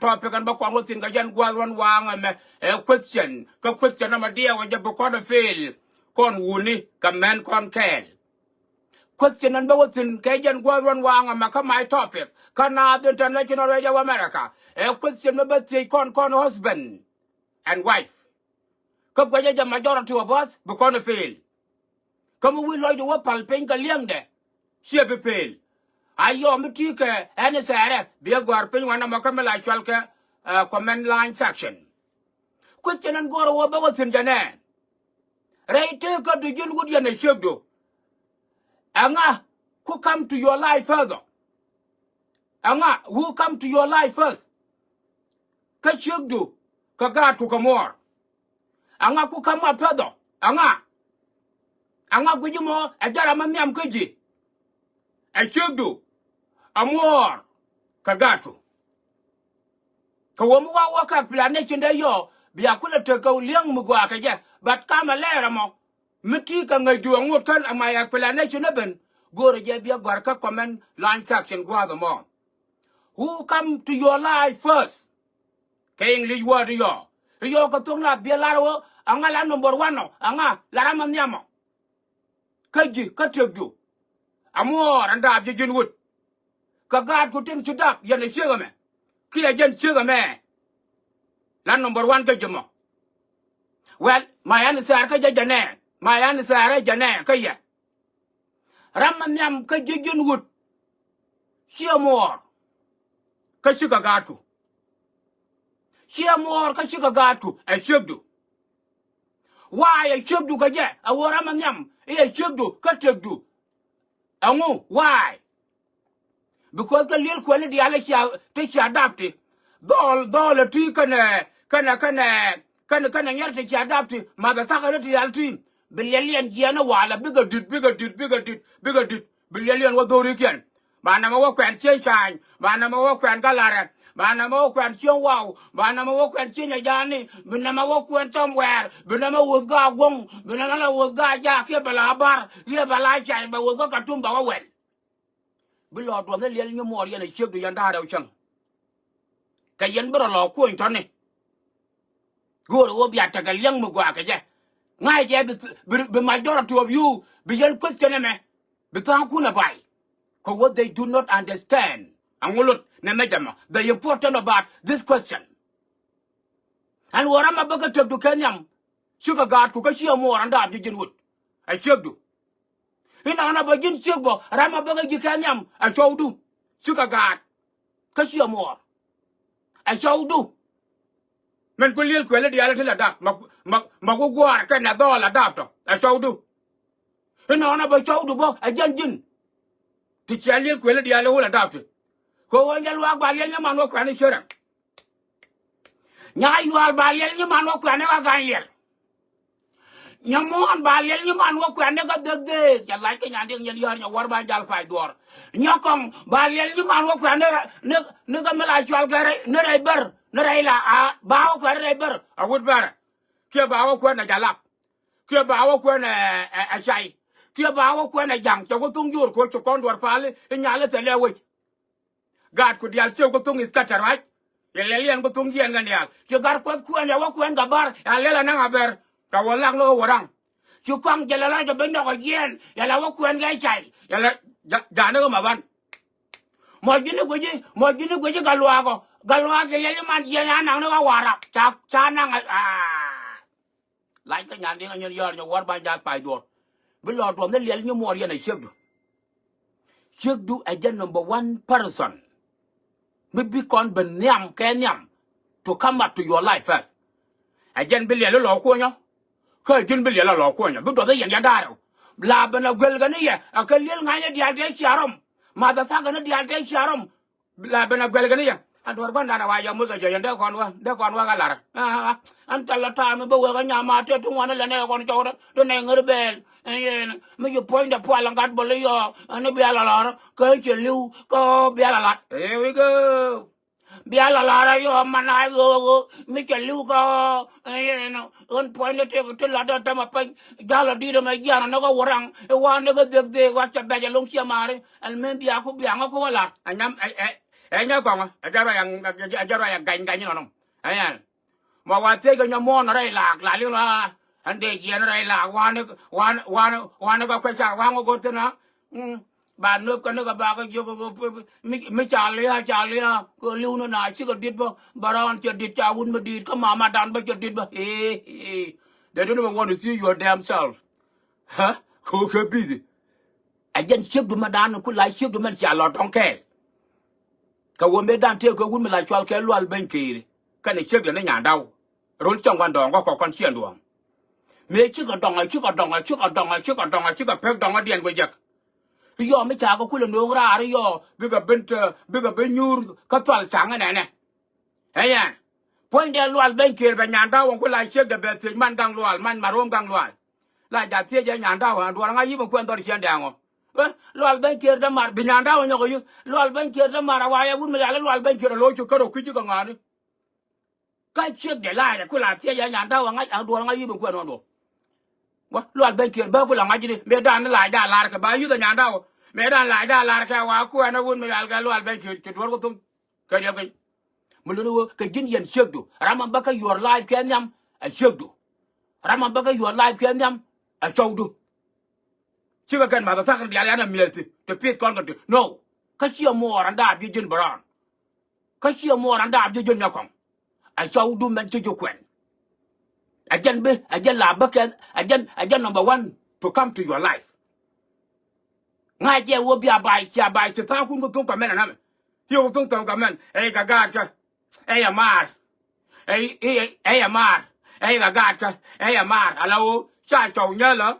topic and bakwan watin ka yan gwan wang a question ka question na madia wa jab ko da fail kon wuni ka men kon kel question and bawatin ka yan gwan wang ka my topic kana the international radio of America a question about kon husband and wife ka gwa ja majority of us bakon fail come we loy do pal pen ka liang de she be fail ayo miti ke ene sare be gwar pen wana makamela chwal ke comment line section question and go wa bawatin jane right ka do jin gud yana shebdo anga who come to your life further anga who come to your life first ka shebdo ka ga to kamor anga ku kama further anga gujimo ajara mamyam kaji a shebdo amor kagato kawomu wa waka planation da yo biya kula to ka liang mugwa ka je bat kama lera mo miti ka ngai du ngot kan amaya planation ben gore je biya gwar ka comment line section gwa the mo who come to your life first kaying li word yo ka tong la biya laro anga la number 1 no anga lara mamyamo kaji ka tegdu amor anda abjin wut ka gad ku tin chudap yana shega me kiya jen shega me la number 1 ka jemo well mayan sar ka jane mayan sar jane kaya ramam nyam ka jijin wut shiamor ka shiga gad ku shiamor ka shiga gad ku ai shegdu why ai shegdu ka je awora mam nyam ai shegdu ka tegdu angu why because the little quality ala te adapte dol tu kana nyar te adapte ma da saka te alti billion jiana wala bigger did billion wa dori ken bana ma wa kwen che chan bana ma wa kwen galara bana ma wa kwen chen wow bana ma wa kwen chen jani bana ma wa kwen somewhere bana ma wa ga gong bana ma wa ga ja ke bala bar ye bala chai ba wa ga tumba wa wel bilo to ne lel ni mor yana chegdu yanda daw chang kayen bro lo ko intone goro wo biata ka liang mu gwa ka je ngai je be majority of you be yen question me be tan ku na bai ko what they do not understand angulot na mejama the important about this question and warama baga tegdu kenyam sugar god ku ka shi mo randa abjin wut I chegdu ina ana bagin chegbo rama baga gikanyam a chowdu sugar god ka shi mo a chowdu men ko liel kwele diala tela dak ma go gwar ka na dola dapto a chowdu ina ana ba chowdu bo a janjin ti chaliel kwele diala wala dapto ko wonjal wa balel nyama no kwani shora nya yual balel nyama no kwani wa ganlel nyamon balel nyman wo kwande ga degde ja like nyande nyen yor nya war ba jal fay dor nyakong balel nyman wo kwande ne ga mala chwal gare ne ray ber ne ray la a ba wo kwande ray ber a wud bara ke ba wo kwande jalap ke ba wo kwande a chai ke ba wo kwande jang to ko tung jur ko to kon dor pale nyale tele wi gad ku dial chew ko tung iskata right yelelian ko tung yen gandial ke gar ko kwande wo kwande ga bar alela na ngaber ta walang lo warang chukang jalala ja bendo ko yen yala wo kwen ga chai yala jana ko maban mo gini goji galwa ke yele man yen ana no wara cha na lai ka nyan dinga nyen yor nya war ba jal pai do bi lo do ne lel ñu mor yen shegdu a gen number 1 person maybe kon ben nyam ke nyam to come up to your life first a gen bi lel lo ko nya ka jin bil yala lo ko nya bi do da yan ya daro la bana gel ga ni ya akalil nganya dial te charom ma da sa ga ni dial te charom la bana gel ga ni ya andor banda na wa ya mu ga je yanda kon wa ga lar an tala ta me ba wa ga nya ma te tu ngwana le ne kon to do ne ngur bel me you point the poil ngat bo le yo an bi ala lar ka che liu ko bi ala lar here we go biala lara yo mana go mi ke lugo on point te la da ma pa gala di ma giana no go warang wa ne go de wa cha da long sia mare al men bia ko bia ngo ko wala anyam enya konga ajaro yang gain no ayan ma wate ga nyamo na rai la li la ande yen rai la wan ga kwa wa ngo gote na ba no ka no ga ba ga yo go mi cha lia ko liu no na chi ga dit ba baran cha dit cha un ma dit ka ma dan ba cha dit ba they don't even want to see your damn self huh ko ka busy ajen chuk du ma dan ku lai chuk du man cha lo tong ke ka wo me dan te ko un me la chwal ke lwal ben ki ka ne chuk le na nya dau rul chong wan dong ko kon chien duang me chuk ga dong chuk ga pek dong dien go jak yo me cha ko ku le no ra ri yo bi ga ben nyur ka twal chang ne ne ayan point de lwal ben ki ba nya dau ko la chuk ga be te man gang lwal man ma rom gang lwal la ja te ja nya dau ha do nga yi ba ko ndor chien dango lwal ben ki da mar bi nya dau nyo yu lwal ben ki da mar wa ya un me la lwal ben ki lo chu ko ro ku ji ga ngani cái chiếc để lại là cứ làm thế giờ nhà đâu ngay ở đuôi ngay như bình quân hoàn đồ, loạt bên kia bơ cứ làm ngay gì đi, mẹ đàn nó lại ra là cái bao nhiêu cái nhà đâu, mẹ đàn lại ra là cái hoa cua nó vun mẹ cái loạt bên kia cái đuôi của tôi, cái gì cái, mình luôn cái kinh nghiệm siêu đủ, làm bằng cái your life cái nhâm, siêu đủ, làm bằng cái your life cái nhâm, sâu đủ, chỉ có cái mà ta xác định là nó miệt thì, tôi biết con cái no, cái chiếc mua anh đã bị dân bẩn, cái chiếc mua anh đã bị dân nhau không. I saw do men to you quen. Again la bucket again number one to come to your life. Ngay je wo bia bai se ta kun ko ko men na me. Yo tung tong ka men e ga ga ka. E amar. E amar. E ga ga ka. E amar. Alo sa chou nya la.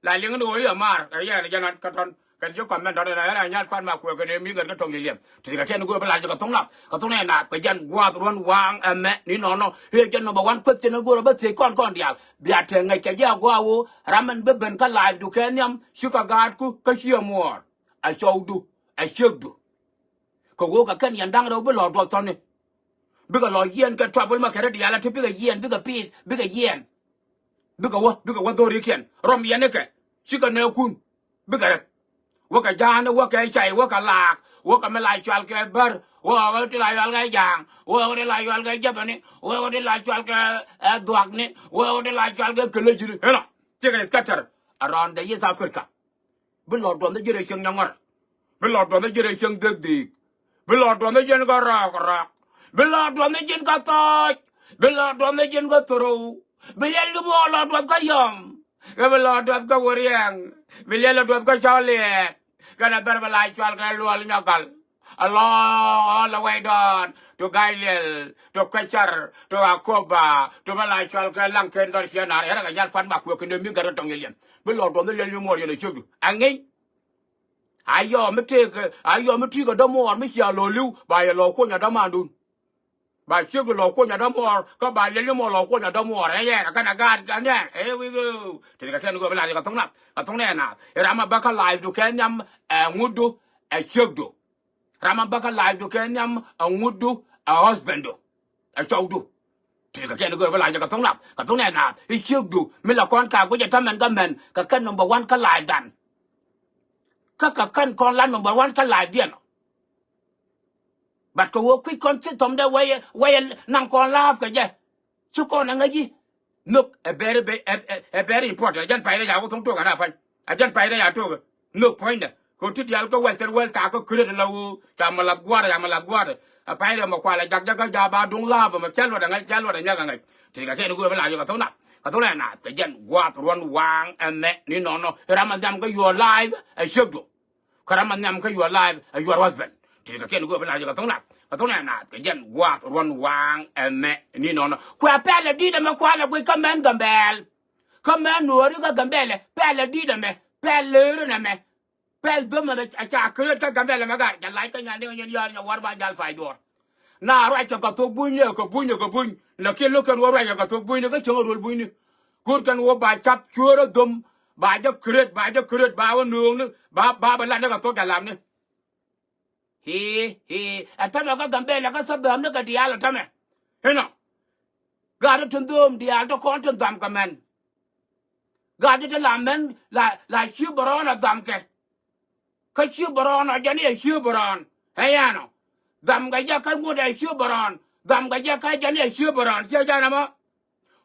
La ling no e amar. E ya na ka ton kan yo comment đó là nhát phát mà của cái miếng gần cái trồng liềm thì cái khen nó lại cho cái thông này là cái dân qua tuần quang mẹ ní nó hiện dân nó bảo quan quyết trên nó vừa bắt thấy con đial bây giờ ngày cái giờ qua wo ramen bê bên cái live du cái nhâm sugar gạt ku cái chiều mua ai show du ai chụp du có wo cái khen nhận đang đâu biết lọt lọt này biết cái lọt yên cái trouble mà cái đial là thì biết cái yên biết cái peace biết cái yên biết cái wo tôi đi khen rom yên này cái sugar nêu kun biết cáiว่ากับยานว่ากับใจว่ากับหลากว่ากับไม่ลายจวนกับเบอร์ว่ากับที่ลายจวนกับยางว่ากับที่ลายจวนกับจับนี่ว่ากับที่ลายจวนกับดวงนี่ว่ากับที่ลายจวนกับกระจิรเห็นหรอเจ้าก็สกัดเถอะ around the years Africa เป็นหลอดดวงที่จะได้เชิงยังไงเป็นหลอดดวงที่จะได้เชิงเด็กดีเป็นหลอดดวงที่จะได้ก็รักเป็นหลอดดวงที่จะได้ก็ตายเป็นหลอดดวงที่จะได้ก็ตรูเป็นยันลูกหลอดดวงก็ยอมเป็นหลอดดวงก็วอรียงเป็นยันหลอดดวงก็ชอลเล่Gana berbalai jual ke luar nyakal. Allah all the way down to Gailil, to Kachar, to Akoba, to balai jual ke Langken dari Sianar. Era kan fan mak ku ke demi garat tong yelian. Belor dong yelian mo yelian sudu. Angai. Ayo meti ke domo mi sia lo liu ba ya lo ko nya damandun. Ba sudu lo ko nya domo ko ba yelian mo lo ko nya domo re ya kan agan kan ya. Here we go. Ti ka ken go balai ka tong nak. Ka tong ne na. Era ma ba ka live du ken nyam ngudu a chugdu rama baka live do kenyam a ngudu a husbando a chawdu ti ka ken go bala ka tong na I chugdu mi la kon ka go ja tamen ga men ka kan number 1 ka live dan ka kan kon la number 1 ka live dia no bat ko wo quick kon sit tom da way nang kon laugh ka je chu kon nga ji look a very important jan pai da ya ko tong to ka na pai a jan pai da ya to look point ko tit yal ko western world ka ko kure la wu ta malab gwar a pai da ma kwa la jak ja ba dung la ba ma chal wa da ngai nya ga ngai ti ka ke no go ba la ka to na pe jan gwa ron wang ane ni no ramadam ko your life a shugdo karamanyam ko your life a your husband ti ka ke no go ba la ka to na pe jan gwa ron wang ane ni no kwa pe la di da ma kwa la ko kamen gambel kamen no ri ka gambele pe la di da me pe le na me pel dum na cha kre ka gambele magar ja lai ka nyande nyen yar nya war ba jal fay dor na ra ka to bunye ko buny na ke lo kan war ka to bunye ka chongo rol bunye kur kan wo ba chap chura dum ba ja kret ba wa nung ba la na ka to ga lam ne he atama ka gambele ka sabam na ka diala tame heno ga da tun dum dial to kon tun dam ka men ga da la men la chu barona dam ke ka chiu baron a jani e chiu baron ayano dam ga ja kan ngode shu baran dam ga ja ka jane shu baran sia jana ma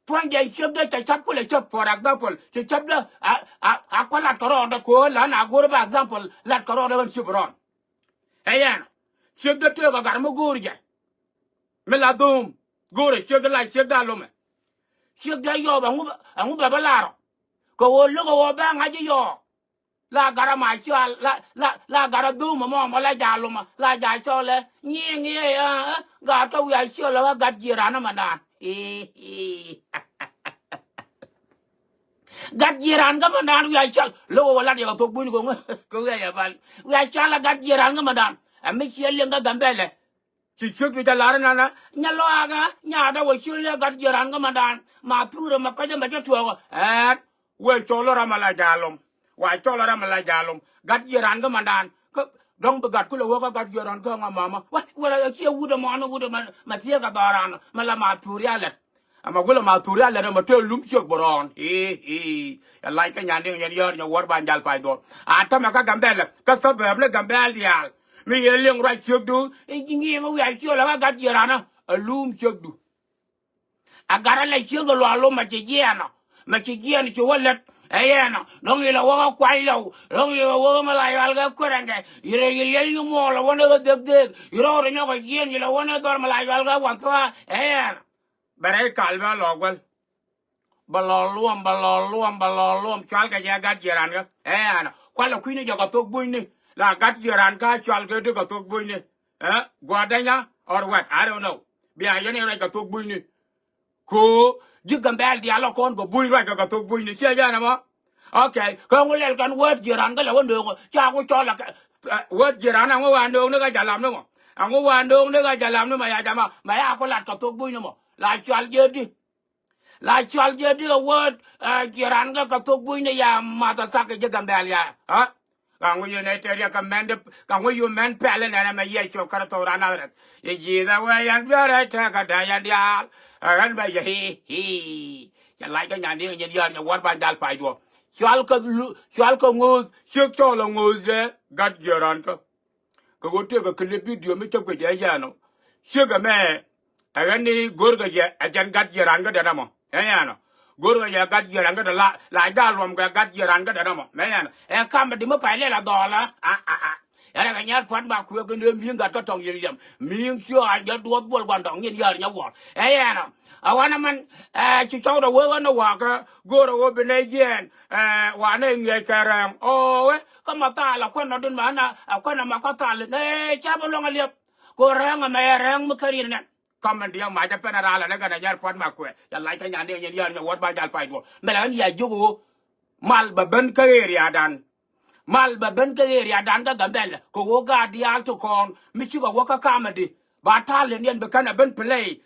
point de shu de ta chap le chap for example che chap la a ko la toro da ko la na go ba example la toro da shu baran ayan shu de to ga gar mo gurje me la dum gore shu de la shu da lo me shu de yo ba ngu ba la ko wo lo ko ba nga ji yo la gara ma sha la gara du mo la ja lo ma la ja so le ngi ga to ya sha la ga ji ra na ma da ga ji ran ga ma da ya sha lo la ya to bu ni ko ya ba ya sha la ga ji ran ga ma da a mi che le ga gambele ci ci da la na nya lo aga nya da wo shi le ga ji ran ga ma da ma pura ma ka ja ma ja to we cholo ramala jalom wa cholo ramala jalom gat yiran ga mandan ko dong gat ku lo ga gat yiran ga mama wa wala ki wuda ma tie ga daran mala ma turialet ama gula ma turialet ma to lum chok boron ya like nya nding nya yor nya wor ban jal fay do ata ma ka gambel ka sabab le gambel dial mi yeleng ra chok du ngi ma wi cholo ga gat yiran lum chok du agara le chok lo alo ma che yena ma ci gian ci wallet ayena dong ila wa kwai law dong ila wa ma la yal ga kuranga ire yel ñu mo la wona ga deg iro ro ñoko gian ila wona dor ma la yal ga wa to ayena bare kalba logol baloluam chal ga ya gat jiran ga ayena kwala kuini jaga to buini la gat jiran ka chal ga de ga to buini gwadanya or what I don't know bia yene ra ga to buini ko jigambel dialo kon go bui ra ga to bui ni che ja na mo okay ko ngol kan word jiran ga la wondo cha ko cho la word jiran ngo wan do ne ga jalam no ngo wan do ne ga jalam no ma ya jama ma ya ko la to bui no mo la chal je di word jiran ga to bui ne ya ma ta sa ga jigambel ya ha kangu yu ne teria ka mende kangu yu men pele na ma ye cho kar to rana ret ye ji da wa yan bere ta ka da ya dia ran ba ye hi ya lai ka nyan ni nyen yan ya war ban dal pai do chwal ka nguz shek cho la nguz de gat geran ka go te ka clip video mi chop ke ya no shega me ran ni gor ga ya ajan gat geran ga da mo ya no goro ya gat jiran ga la ga lom ga gat jiran ga da mo me yan e kam di mo pa le la dola ya ga nyar pat ba ku ga ne mi gat ka tong yem mi sio a ja do bol gwan dong yin yar nya wo e ya na awana man ci chaw da wo na wa ga goro wo be ne yen wa ne nge karam o we ka ma ta la ko na dun ma na ko na ma ka ta le ne cha bo lo ngalep ko rang ma rang mu kari ne comment dia ma ja penara la ga na jar pot ma ko ya lai ka nyande yen yar nya wot ba jal pai do melan ya jogo mal ba ben ka area dan ga gambel ko wo ga dial to kon mi ci go ka kamedi ba talen yen be kana ben play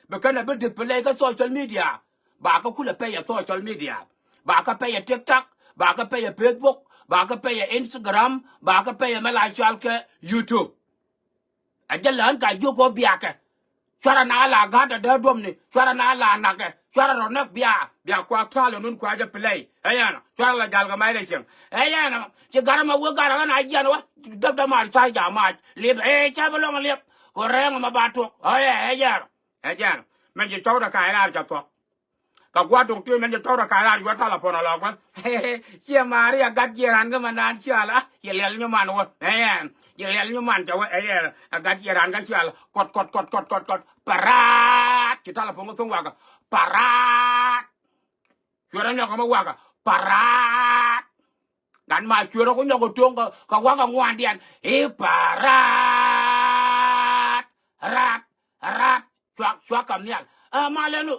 ga social media ba ka kula pay social media ba ka pay TikTok ba ka pay Facebook ba ka pay Instagram ba ka pay mala chalke YouTube ajalan ka jogo biaka chara na la gata da dom ni chara na la na ke chara ro nak bia kwa tale nun kwa ja play ayana chara la gal ga mai le chen ayana che garama wo gara na ajana wa dab da mar cha ja ma le cha ba long le ko reng ma ba to ayana men je chawda ka ira ja to ka gwa dong tu men je chawda ka ira yo ta la pona la kwa che maria gat jiran ga manan sia la ye le nyu man wo ayana ye le nyu man ja wa ayana gat jiran ga sia kot parat kita la pongo tong waga parat chura nya ko ma waga parat dan ma chura ko nya ko tong ka waga ngwan dian parat rat chwa kam nyal ma le nu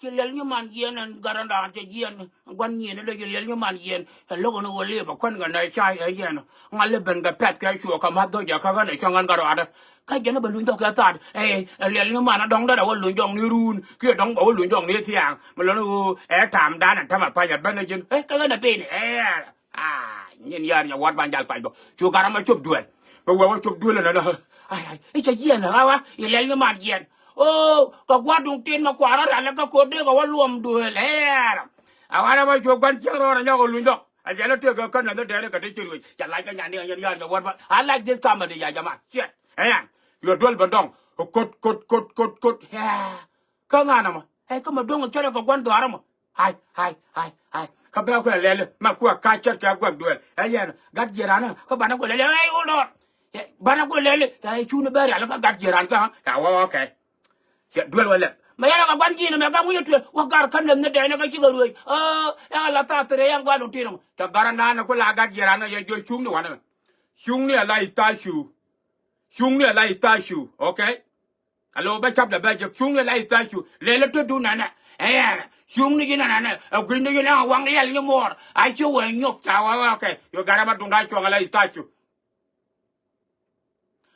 ke le nyu man yen an garanda te yen gwan yen le le nyu man yen lo no wo le ba kon ga na chai yen ngale ben ga pet ka shu ka ma do ja ka ga ne changan ga ra ka jana ba luñ ka ta le nyu man dong da wo luñ jong ni run ke dong ba wo luñ jong ni tiang ma lo no tam da na ta ma pa ya ben ne jin ka ga na pe ni nyen yar nya wat ban jal pa do chu ga ma chup duel ba wo chup duel na ai cha yen na wa le nyu man yen ka gwa dung tin ma kwa ra la ka ko de ga wa luom duel awana ma chu gan chero na nya ko luñ jong I cannot take a can another day. I like a yan. I like this comedy, Yajama. Shit. yo dol bandong kot ya ka ngana ma ai ka ma dong chara ko kwan dwara ma hai ka ba ko lele ma ko ka chat ka gwa duel ai ya gat jirana ko bana ko lele ai ulor bana ko lele ai chuna bari ala ka gat jiran ka ya wa okay ya duel wala ma ya ka kwan jina ma ka mu yetu wa gar kan ne de ne ka ci garu ya la ta tere yang gwa no tino ta garana na ko la gat jirana ya jo chung ni wana chung ni ala statue chung ni ala statue okay alo ba chap da ba je chung ni ala statue lele to du na na ai chung ni gina na gwin ni gina wang lel ni mor ai chu wa nyop cha wa okay yo garama dunga chwa ala statue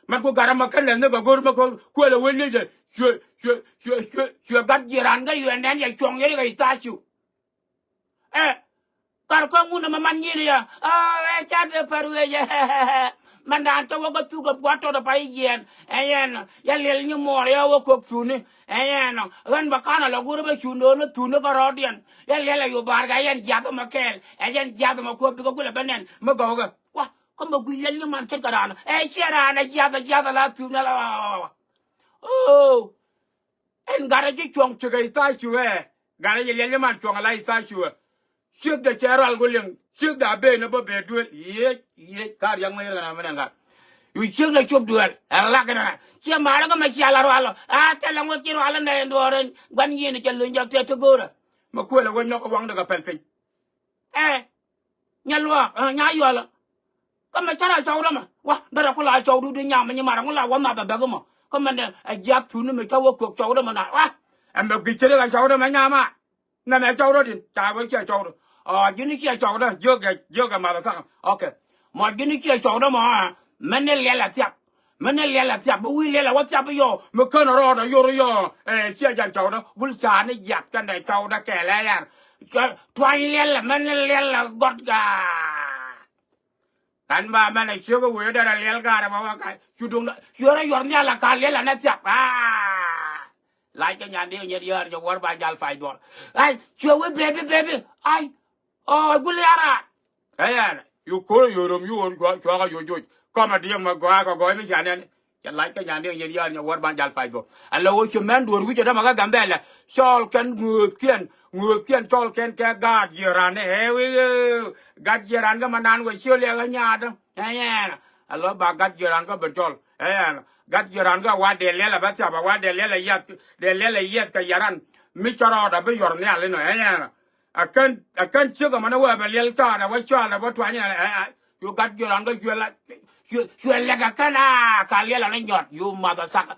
man ko garama kan ne ga gor ma ko le wele je je gat jiran ga yo nan ya chong ye ga statue kar ko mu na man ni ya cha de paru ye man dan to go tu ga bwato da pai yen ayen ya lel ni mor ya wo ko tu ni ayen ran ba kana la guru ba chu no no tu no ga rodian ya lel yo bar ga yen ja ma kel ayen ja ma ko bi ko la banen ma go ga wa ko ma gu lel ni man tet ga ran shera na ja la tu na la en gara ji chong che ga sta chu gara ye lel ni man chong la sta chu Syuk da cheral guling, syuk da be na ba be duel, ye kar yang mai na menanga. Yu syuk da chup duel, ala kana. Sia mara ka ma sia la ro ta la ngo kiro ala na ndoren, gwan ye ni chelu njak te gora. Ma ko la won ko wang daga pelpin. Nyalwa, nya yo la. Ka ma chara chawra ma. Wa dara ko la chawdu de nya ma ni mara ngula wa ma ba ba ma. Ka ma ne ajap tu ni me ka wo ko chawra ma na. Wa. Am ba gi chere ga chawra ma nya ma. Na me chawra din, ta wo che chawra. Gini kia chau da yoga ma da sa okay ma gini kia chau da ma menel lela tiap wi lela wa tiap yo me kana ro da yo kia jan chau da bul cha ne yat kan da chau da ke la ya twai lela menel lela got ga kan ba mana sio go we da lela ga da ma ka chudung da yo nya la ka lela na tiap lai ka nya de nya yo war ba jal fai dor ai chua we baby ai guliara ayan you ko yorom you on go chwa ga yo kama dia ma go ga mi jane ya like ka nyande yen ya nya war ban jal fay go alla wo che man dur wi da ma ga gambela sol kan ngu kien sol ken ka ga jirane he wi ga jiran ga manan go sio le ga nya da ayan alla ba ga jiran ga bejol ayan ga jiran ga wa de le la ba ta ba wa de le yat ka yaran mi chara da be yor ne ale no ayan akan sugar mana wa belial cha da wa cha da wa twa nya you got your anga you la ka kana ka lela na nyot you mother saka